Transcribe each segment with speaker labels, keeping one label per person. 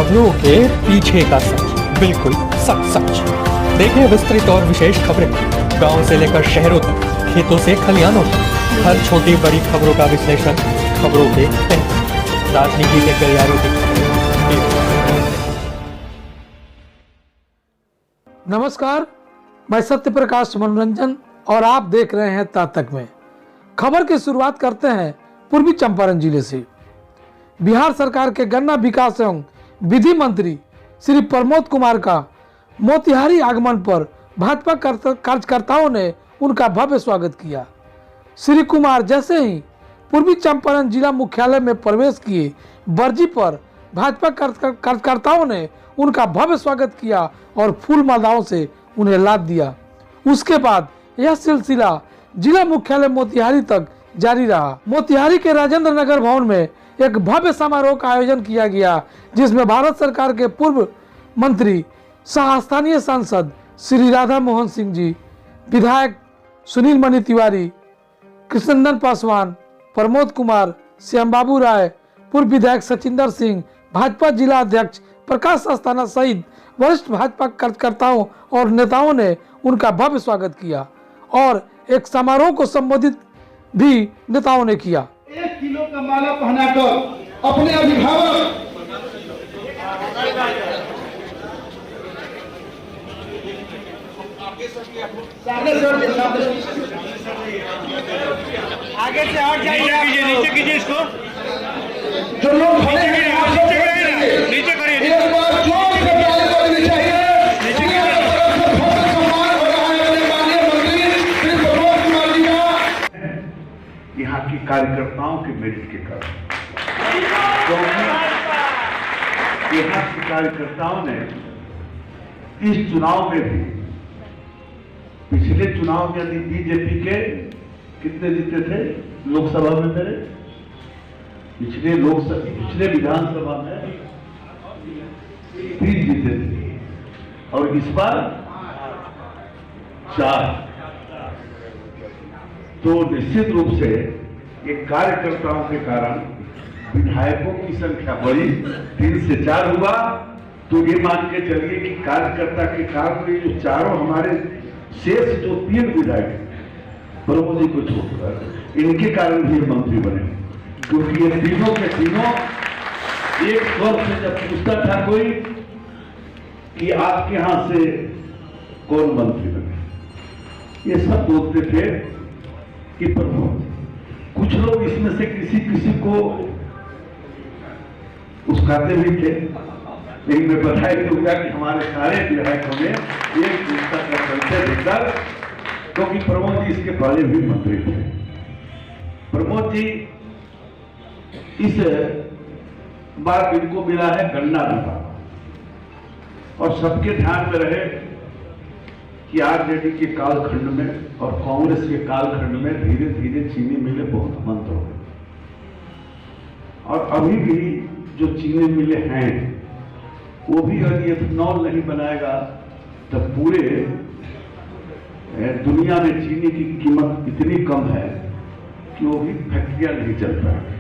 Speaker 1: खबरों के पीछे का सच, बिल्कुल सच सच। देखें विस्तृत और विशेष खबरें गांव से लेकर शहरों तक, खेतों से खलिहानों तक, हर छोटी बड़ी खबरों का विश्लेषण खबरों के तहत, राजनीति के गलियारों की खबरें।
Speaker 2: नमस्कार, मैं सत्य प्रकाश मनोरंजन और आप देख रहे हैं तातक में। खबर की शुरुआत करते हैं पूर्वी चंपारण जिले से। बिहार सरकार के गन्ना विकास एवं विधि मंत्री श्री प्रमोद कुमार का मोतिहारी आगमन पर भाजपा कार्यकर्ताओं ने उनका भव्य स्वागत किया। श्री कुमार जैसे ही पूर्वी चंपारण जिला मुख्यालय में प्रवेश किए, बर्जी पर भाजपा कार्यकर्ताओं ने उनका भव्य स्वागत किया और फूल मालाओं से उन्हें लाद दिया। उसके बाद यह सिलसिला जिला मुख्यालय मोतिहारी तक जारी रहा। मोतिहारी के राजेंद्र नगर भवन में एक भव्य समारोह का आयोजन किया गया, जिसमें भारत सरकार के पूर्व मंत्री सह स्थानीय सांसद श्री राधा मोहन सिंह जी, विधायक सुनील मणि तिवारी, कृष्णनंदन पासवान, प्रमोद कुमार, श्याम बाबू राय, पूर्व विधायक सचिंदर सिंह, भाजपा जिला अध्यक्ष प्रकाश अस्थाना सहित वरिष्ठ भाजपा कार्यकर्ताओं और नेताओं ने उनका भव्य स्वागत किया और एक समारोह को संबोधित भी नेताओं ने किया।
Speaker 3: 1 किलो का माला पहनाकर अपने अभिभावक
Speaker 4: आगे से और जाइए, नीचे कीजिए इसको,
Speaker 3: जो लोग खड़े हैं
Speaker 4: नीचे करिए,
Speaker 3: एक बार जोर से ताली बजनी चाहिए।
Speaker 5: यहाँ की कार्यकर्ताओं के मेरिट के कारण, क्योंकि यहाँ के कार्यकर्ताओं ने इस चुनाव में भी, पिछले चुनाव में यदि बीजेपी के कितने जीते थे लोकसभा में, मेरे पिछले विधानसभा में 3 जीते थे और इस बार 4। तो निश्चित रूप से ये कार्यकर्ताओं के कारण विधायकों की संख्या बढ़ी, 3 से 4 हुआ। तो ये मान के चलिए कि कार्यकर्ता के कारण ये जो चारों हमारे शेष जो 3 विधायक प्रमोद जी को छोड़कर, इनके कारण भी ये मंत्री बने, क्योंकि ये तीनों के तीनों एक स्वर से जब पूछता था कोई कि आपके यहां से कौन मंत्री बने, ये सब बोलते थे कि प्रमोद। कुछ लोग इसमें से किसी को उसकाते भी थे, लेकिन मैं बधाई दूंगा कि हमारे सारे विधायकों ने एक दूसरा का परिचय देकर, क्योंकि प्रमोद जी इसके पहले भी मंत्री थे। प्रमोद जी इस बार इनको मिला है गन्ना विभाग, और सबके ध्यान में रहे कि आरजेडी के कालखंड में और कांग्रेस के कालखंड में धीरे धीरे चीनी मिलें बहुत बंद हो गई, और अभी भी जो चीनी मिलें हैं वो भी यदि एथेनॉल नहीं बनाएगा तो पूरे दुनिया में चीनी की कीमत इतनी कम है कि वो भी फैक्ट्रियां नहीं चल पाएंगी।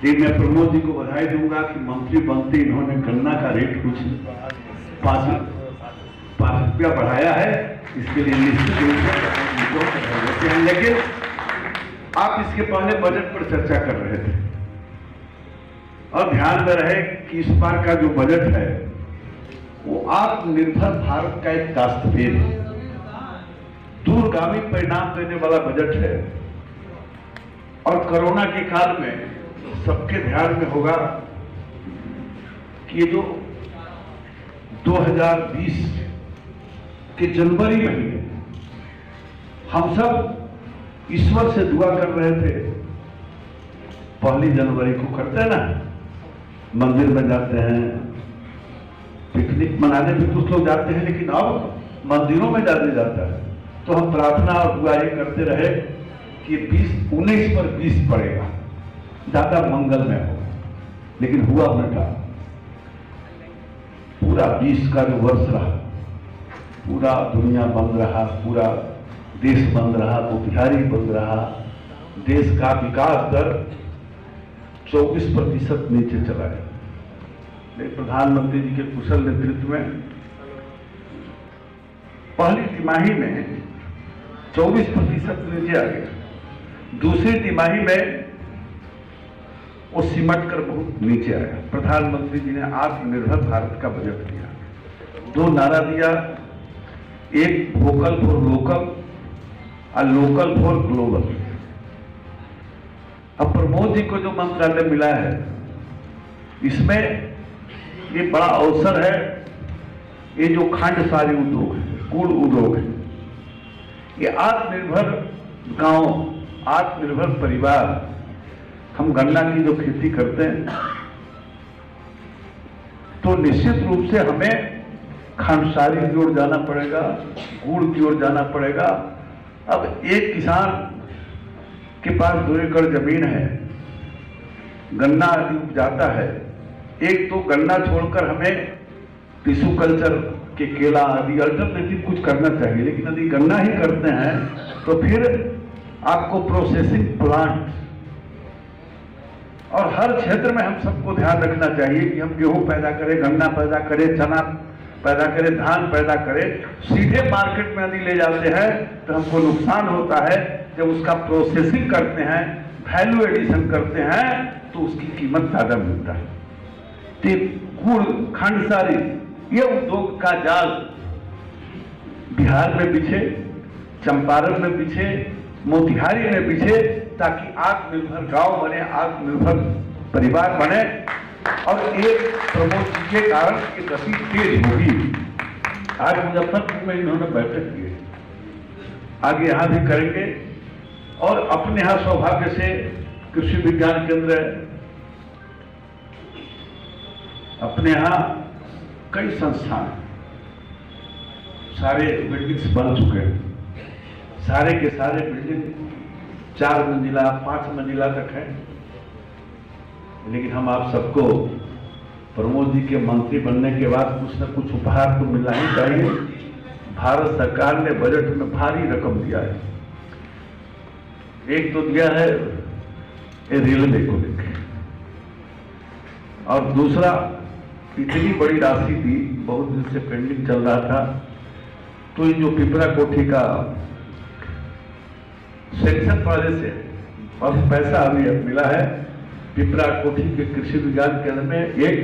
Speaker 5: लेकिन मैं प्रमोद जी को बधाई दूंगा कि मंत्री बनते इन्होंने गन्ना का रेट कुछ 5 रुपया बढ़ाया है, इसके लिए निश्चित रूप से। लेकिन आप इसके पहले बजट पर चर्चा कर रहे थे और ध्यान में रहे कि इस बार का जो बजट है वो आत्मनिर्भर भारत का एक दस्तावेज है, दूरगामी परिणाम देने वाला बजट है। और कोरोना के काल में सबके ध्यान में होगा कि ये जो 2020 के जनवरी महीने हम सब ईश्वर से दुआ कर रहे थे, 1 जनवरी को करते हैं ना, मंदिर में जाते हैं, पिकनिक मनाने भी कुछ लोग जाते हैं, लेकिन अब मंदिरों में ज्यादा जाता है। तो हम प्रार्थना और दुआ ये करते रहे कि 19 पर 20 पड़ेगा, ज्यादा मंगलमय हो, लेकिन हुआ उल्टा। पूरा 20 का जो वर्ष रहा, पूरा दुनिया बंद रहा, पूरा देश बंद रहा, मोतिहारी बंद रहा, देश का विकास दर 24% नीचे चला गया। प्रधानमंत्री जी के कुशल नेतृत्व में पहली तिमाही में 24% नीचे आ गया, दूसरी तिमाही में वो सिमट कर बहुत नीचे आया। प्रधानमंत्री जी ने आत्मनिर्भर भारत का बजट दिया, 2 नारा दिया, एक वोकल फॉर लोकल और लोकल फॉर ग्लोबल। अब प्रमोद जी को जो मंत्रालय मिला है, इसमें ये बड़ा अवसर है। ये जो खांडसारी उद्योग है, गुड़ उद्योग है, ये आत्मनिर्भर गांव, आत्मनिर्भर परिवार, हम गन्ना की जो खेती करते हैं, तो निश्चित रूप से हमें खांडसारी की ओर जाना पड़ेगा, गुड़ की ओर जाना पड़ेगा। अब एक किसान के पास 2 एकड़ जमीन है, गन्ना आदि उपजाता है, एक तो गन्ना छोड़कर हमें टिश्यू कल्चर के केला आदि अल्टरनेटिव कुछ करना चाहिए। लेकिन यदि गन्ना ही करते हैं तो फिर आपको प्रोसेसिंग प्लांट, और हर क्षेत्र में हम सबको ध्यान रखना चाहिए कि हम गेहूं पैदा करें, गन्ना पैदा करें, चना पैदा करें, धान पैदा करें। सीधे मार्केट में यदि ले जाते हैं तो हमको नुकसान होता है। जब उसका प्रोसेसिंग करते हैं, वैल्यू एडिशन करते हैं, तो उसकी कीमत ज्यादा मिलता है। गुड़, खांडसारी, ये उद्योग का जाल बिहार में बिछे, चंपारण में बिछे, मोतिहारी में बिछे, ताकि आत्मनिर्भर गांव बने, आत्मनिर्भर परिवार बने। और एक प्रमोद जी के कारण ये गति तेज होगी। आज मुजफ्फरपुर में इन्होंने बैठक की है, आगे यहां भी करेंगे। और अपने यहां सौभाग्य से कृषि विज्ञान केंद्र है, अपने यहां कई संस्थान, सारे बिल्डिंग्स बन चुके हैं, सारे के सारे बिल्डिंग 4 मंजिला 5 मंजिला तक है। लेकिन हम आप सबको प्रमोद जी के मंत्री बनने के बाद कुछ न कुछ उपहार तो मिलना ही चाहिए। भारत सरकार ने बजट में भारी रकम दिया है। एक तो दिया है रेलवे को लेकर, और दूसरा इतनी बड़ी राशि दी, बहुत दिन से पेंडिंग चल रहा था। तो ये जो पिपरा कोठी का सेक्शन पहले से और पैसा अभी मिला है, पिपरा कोठी के कृषि विज्ञान केंद्र में एक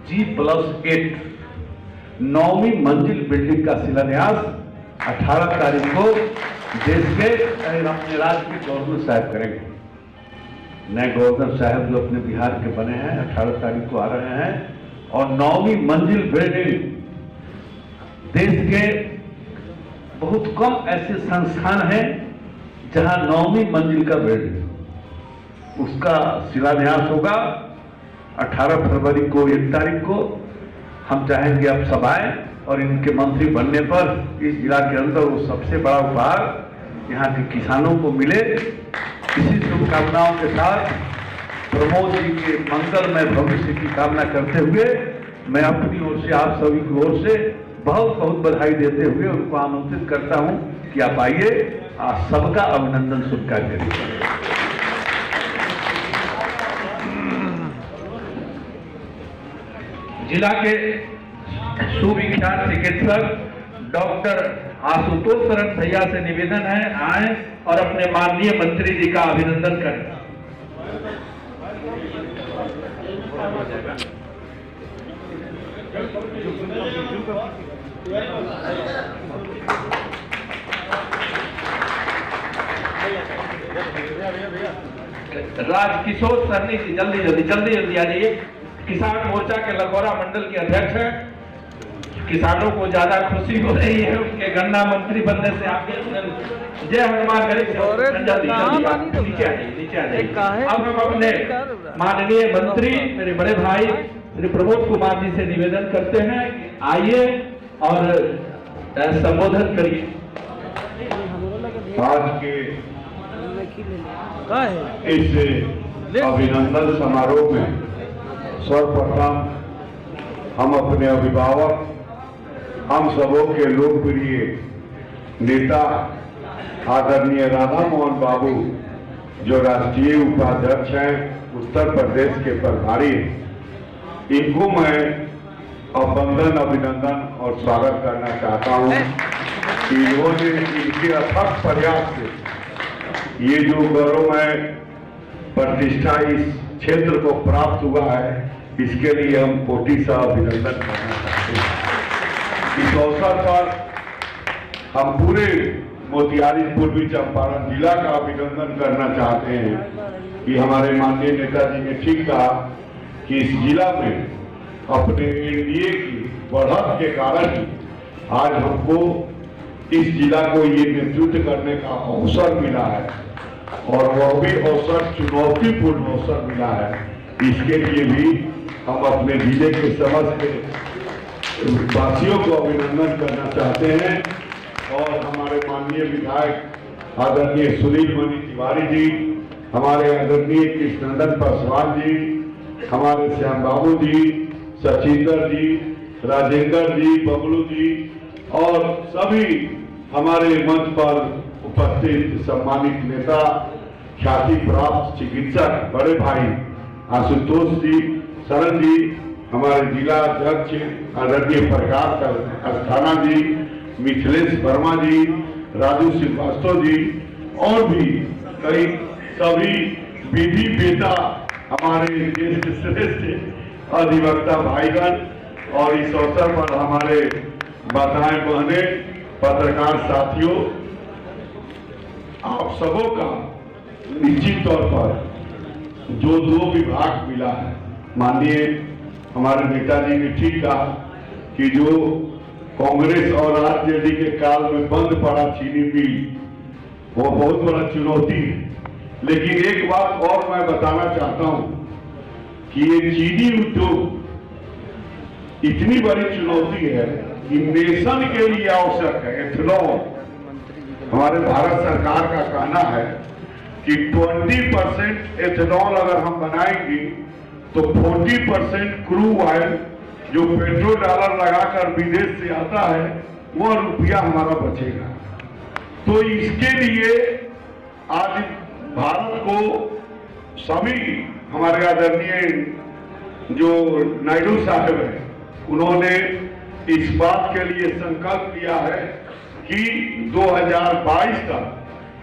Speaker 5: G+8 9वीं मंजिल बिल्डिंग का शिलान्यास 18 तारीख को देश के अपने राज्य के गवर्नर साहब करेंगे। नए गवर्नर साहब जो अपने बिहार के बने हैं 18 तारीख को आ रहे हैं, और 9वीं मंजिल बिल्डिंग, देश के बहुत कम ऐसे संस्थान हैं जहां 9वीं मंजिल का बिल्डिंग, उसका शिलान्यास होगा 18 फरवरी को, 1 तारीख को। हम चाहेंगे आप सब आए, और इनके मंत्री बनने पर इस जिला के अंदर वो सबसे बड़ा उपहार यहाँ के किसानों को मिले। इसी शुभकामनाओं के साथ प्रमोद जी के मंगलमय भविष्य की कामना करते हुए मैं अपनी ओर से, आप सभी की ओर से बहुत बहुत बधाई देते हुए उनको आमंत्रित करता हूं कि आप आइए, आप सबका अभिनंदन स्वीकार करिए। जिला के सुविख्यात चिकित्सक डॉक्टर आशुतोष शरण भैया से निवेदन है, आए और अपने माननीय मंत्री जी का अभिनंदन करें। राजकिशोर सरनी जी जल्दी जल्दी जल्दी जल्दी आ जाइए। किसान मोर्चा के लखौरा मंडल के अध्यक्ष हैं। किसानों को ज्यादा खुशी हो रही है उनके गन्ना मंत्री बनने से। आपके जय हनुमान गरीब नीचे आ जाइए, नीचे आ जाइए। अब हम अपने माननीय मंत्री मेरे बड़े भाई श्री प्रमोद कुमार जी से निवेदन करते हैं कि आइए और संबोधन करिए। आज के इस अभिनंदन समारोह में सर्वप्रथम हम अपने अभिभावक, हम सबों के लोकप्रिय नेता आदरणीय राधा मोहन बाबू जो राष्ट्रीय उपाध्यक्ष हैं, उत्तर प्रदेश के प्रभारी, इनको मैं अभिनंदन और स्वागत करना चाहता हूँ कि इन्होंने इनके अथक प्रयास से ये जो गौरवमय प्रतिष्ठा इस क्षेत्र को प्राप्त हुआ है, इसके लिए हम कोटि सा अभिनंदन करना चाहते हैं। इस अवसर पर हम पूरे मोतिहारी पूर्वी चंपारण जिला का अभिनंदन करना चाहते हैं कि हमारे माननीय नेताजी ने ठीक कहा कि इस जिला में अपने एनडीए की बढ़त के कारण आज हमको इस जिला को ये नेतृत्व करने का अवसर मिला है, और वह भी अवसर चुनौतीपूर्ण अवसर मिला है। इसके लिए भी हम अपने जिले के समस्त वासियों को अभिनंदन करना चाहते हैं। और हमारे माननीय विधायक आदरणीय सुनील मणि तिवारी जी, हमारे आदरणीय कृष्णनंदन पासवान जी, हमारे श्याम बाबू जी, सचिंदर जी, राजेंद्र जी, बबलू जी और सभी हमारे मंच पर उपस्थित सम्मानित नेता, ख्याति प्राप्त चिकित्सक बड़े भाई आशुतोष जी, शरण जी, हमारे जिला अध्यक्ष आदरणीय प्रकाश अस्थाना जी, मिथिलेश वर्मा जी, राजू श्रीवास्तव जी और भी कई सभी विधि बेटा हमारे देश के श्रेष्ठ अधिवक्ता भाईगण, और इस अवसर पर हमारे माताएं बहनें, पत्रकार साथियों, आप सबों का निश्चित तौर पर जो 2 विभाग मिला है, माननीय हमारे नेताजी ने ठीक कहा कि जो कांग्रेस और आरजेडी के काल में बंद पड़ा चीनी मिल, वो बहुत बड़ा चुनौती है। लेकिन एक बात और मैं बताना चाहता हूं कि ये चीनी उद्योग इतनी बड़ी चुनौती है कि नेशन के लिए आवश्यक है एथेनॉल। हमारे भारत सरकार का कहना है कि 20% एथेनॉल अगर हम बनाएंगे तो 40% क्रूड ऑयल जो पेट्रोल डॉलर लगाकर विदेश से आता है, वह रुपया हमारा बचेगा। तो इसके लिए आज भारत को सभी हमारे आदरणीय जो नायडू साहब हैं, उन्होंने इस बात के लिए संकल्प लिया है कि 2022 तक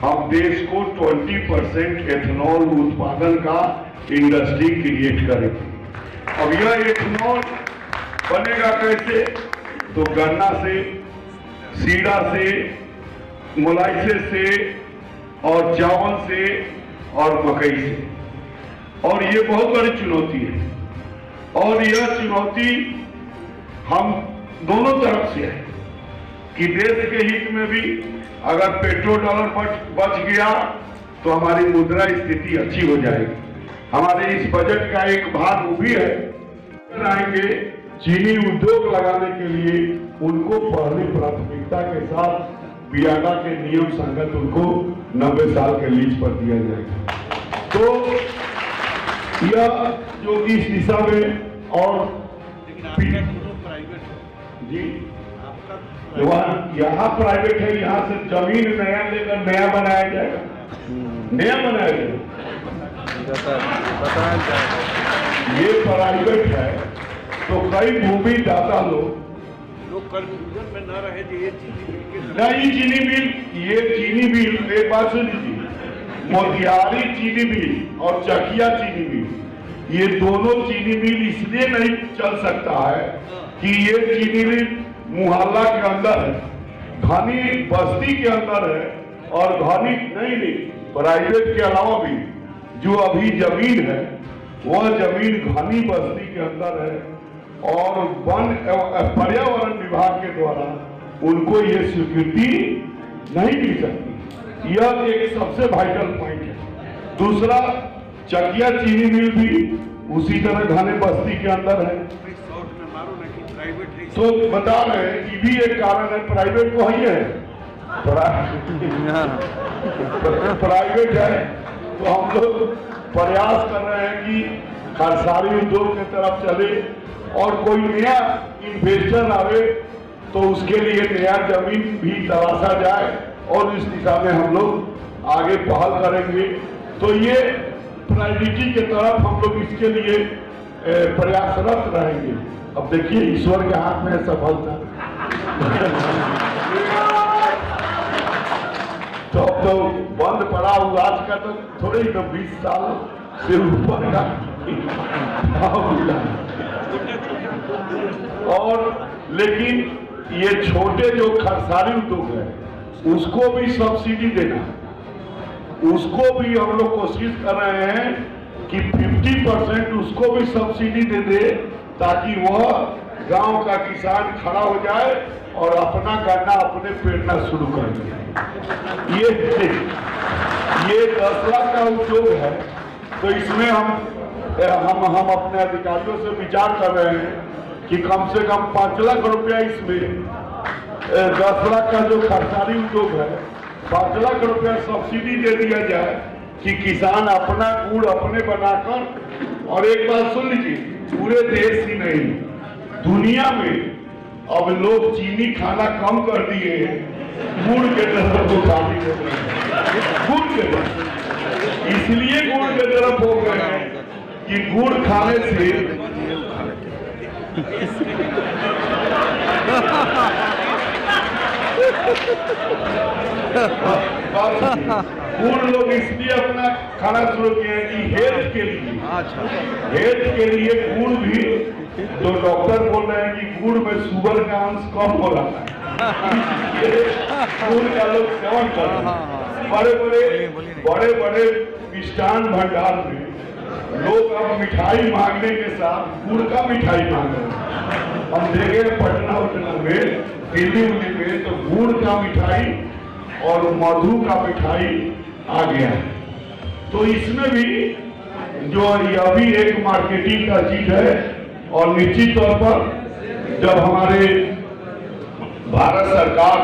Speaker 5: हम देश को 20% एथेनॉल उत्पादन का इंडस्ट्री क्रिएट करेंगे। अब यह एथेनॉल बनेगा कैसे? तो गन्ना से, सीड़ा से, मोलाइसेस से और चावल से और मकई से। और ये बहुत बड़ी चुनौती है, और यह चुनौती हम दोनों तरफ से है कि देश के हित में भी अगर पेट्रोल डॉलर बच गया तो हमारी मुद्रा स्थिति अच्छी हो जाएगी। हमारे इस बजट का एक भाग वो भी है, आएंगे चीनी उद्योग लगाने के लिए उनको पहली प्राथमिकता के साथ बियाडा के नियम संगत उनको 90 साल के लीज पर दिया जाएगा। तो यह जो इस दिशा में, और जी यहाँ प्राइवेट है, यहाँ से जमीन नया लेकर नया बनाया जाएगा, नया बनाया जाएगा। ये प्राइवेट है तो कई भूमि दाता लोग
Speaker 4: कंफ्यूजन में न रहे ये
Speaker 5: चीनी मिल, ये चीनी मिल, एक बात सुन लीजिए, मोतिहारी चीनी मिल और चकिया चीनी मिल, ये दोनों चीनी मिल इसलिए नहीं चल सकता है कि ये चीनी मिल मुहल्ला के अंदर है, घनी बस्ती के अंदर है, और घनी नहीं प्राइवेट के अलावा भी जो अभी जमीन है वह जमीन घनी बस्ती के अंदर है, और वन पर्यावरण विभाग के द्वारा उनको ये स्वीकृति नहीं मिल सकती। यह एक सबसे वाइटल पॉइंट है। दूसरा, चकिया चीनी मिल भी उसी तरह घने बस्ती के अंदर है। तो बता रहे हैं कि भी एक कारण है, प्राइवेट को ही है, प्राइवेट है। तो हम लोग प्रयास कर रहे हैं कि खरसारी उद्योग की तरफ चले और कोई नया इन्वेस्टर आवे तो उसके लिए नया जमीन भी तलाशा जाए, और इस दिशा में हम लोग आगे पहल करेंगे। तो ये प्रायोरिटी के तरफ हम लोग इसके लिए प्रयासरत रहेंगे। अब देखिए ईश्वर के हाथ में है सफलता। तो अब तो बंद पड़ा हुआ आज का तो थोड़े ही तो 20 साल से ऊपर का और लेकिन ये छोटे जो खरसारी उद्योग है उसको भी सब्सिडी देना, उसको भी हम लोग कोशिश कर रहे हैं कि 50% उसको भी सब्सिडी दे दे ताकि वह गांव का किसान खड़ा हो जाए और अपना गन्ना अपने पेरना शुरू कर दे। ये 10 लाख का उद्योग है, तो इसमें हम अपने अधिकारियों से विचार कर रहे हैं कि कम से कम 5 लाख रुपया इसमें 10 लाख का जो खरसारी उद्योग है 5 लाख रुपया सब्सिडी दे दिया जाए कि किसान अपना गुड़ अपने बनाकर। और एक बात सुन लीजिए, पूरे देश ही नहीं दुनिया में अब लोग चीनी खाना कम कर दिए हैं, गुड़ के तरफ को खाने हो गए हैं। गुड़ के तरफ इसलिए गुड़ के तरफ हो गए हैं कि गुड़ खाने से गुड़ लोग इसलिए अपना खाना शुरू किए हैं कि हेल्थ के लिए गुड़ भी, तो डॉक्टर बोल रहे हैं कि गुड़ में शुगर का अंश कम हो रहा है, गुड़ का लोग सेवन कर रहे हैं। बड़े बड़े मिष्ठान भंडार में लोग अब मिठाई मांगने के साथ गुड़ का मिठाई मांग रहे हैं। हम देखे पटना में, दिल्ली में तो गुड़ का मिठाई और मधु का मिठाई आ गया है। तो इसमें भी जो अभी एक मार्केटिंग का चीज है और निश्चित तौर पर जब हमारे भारत सरकार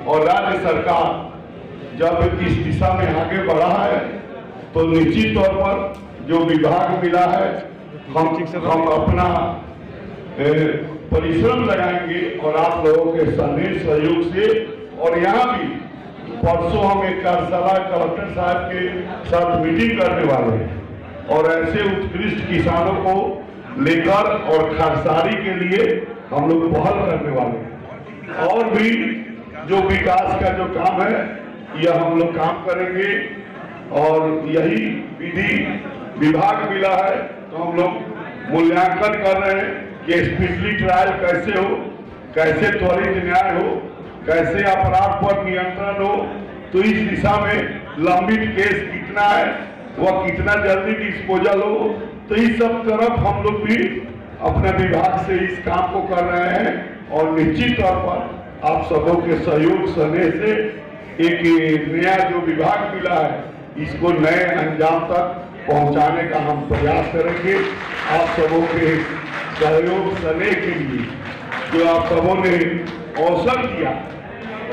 Speaker 5: और राज्य सरकार जब इस दिशा में आगे बढ़ा है तो निश्चित तौर पर जो विभाग मिला है हम अपना परिश्रम लगाएंगे और आप लोगों के सहयोग से। और यहाँ भी परसों हम एक कार्यशाला कलेक्टर साहब के साथ मीटिंग करने वाले हैं और ऐसे उत्कृष्ट किसानों को लेकर और खरसारी के लिए हम लोग पहल करने वाले हैं। और भी जो विकास का जो काम है यह हम लोग काम करेंगे और यही विधि विभाग मिला है तो हम लोग मूल्यांकन कर रहे हैं कि स्पेशली ट्रायल कैसे हो, कैसे त्वरित न्याय हो, कैसे अपराध पर नियंत्रण हो। तो इस दिशा में लंबित केस कितना है, वह कितना जल्दी डिस्पोजल हो, तो इस सब तरफ हम लोग भी अपने विभाग से इस काम को कर रहे हैं। और निश्चित तौर पर आप सबों के सहयोग स्नेह से एक नया जो विभाग मिला है इसको नए अंजाम तक पहुंचाने का हम प्रयास करेंगे। आप सबों के सहयोग स्नेह के लिए जो आप सबों ने अवसर दिया,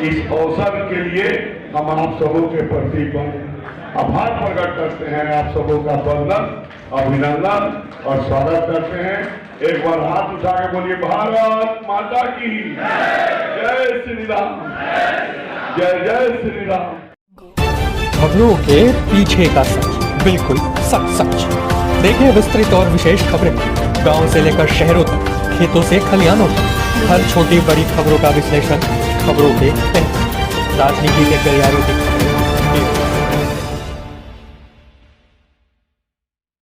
Speaker 5: इस अवसर के लिए हम आप सबों के प्रति आभार प्रकट करते हैं। आप सबों का वंदन, अभिनंदन और स्वागत करते हैं। एक बार हाथ उठा के बोलिए भारत माता की जय श्री राम, जय जय श्री राम।
Speaker 1: खबरों के पीछे का सच, बिल्कुल सच सच। देखें विस्तृत और विशेष खबरें गांव से लेकर शहरों तक, खेतों से खलिहानों तक, हर छोटी बड़ी खबरों का विश्लेषण, खबरों के तहत, राजनीति के गलियारों की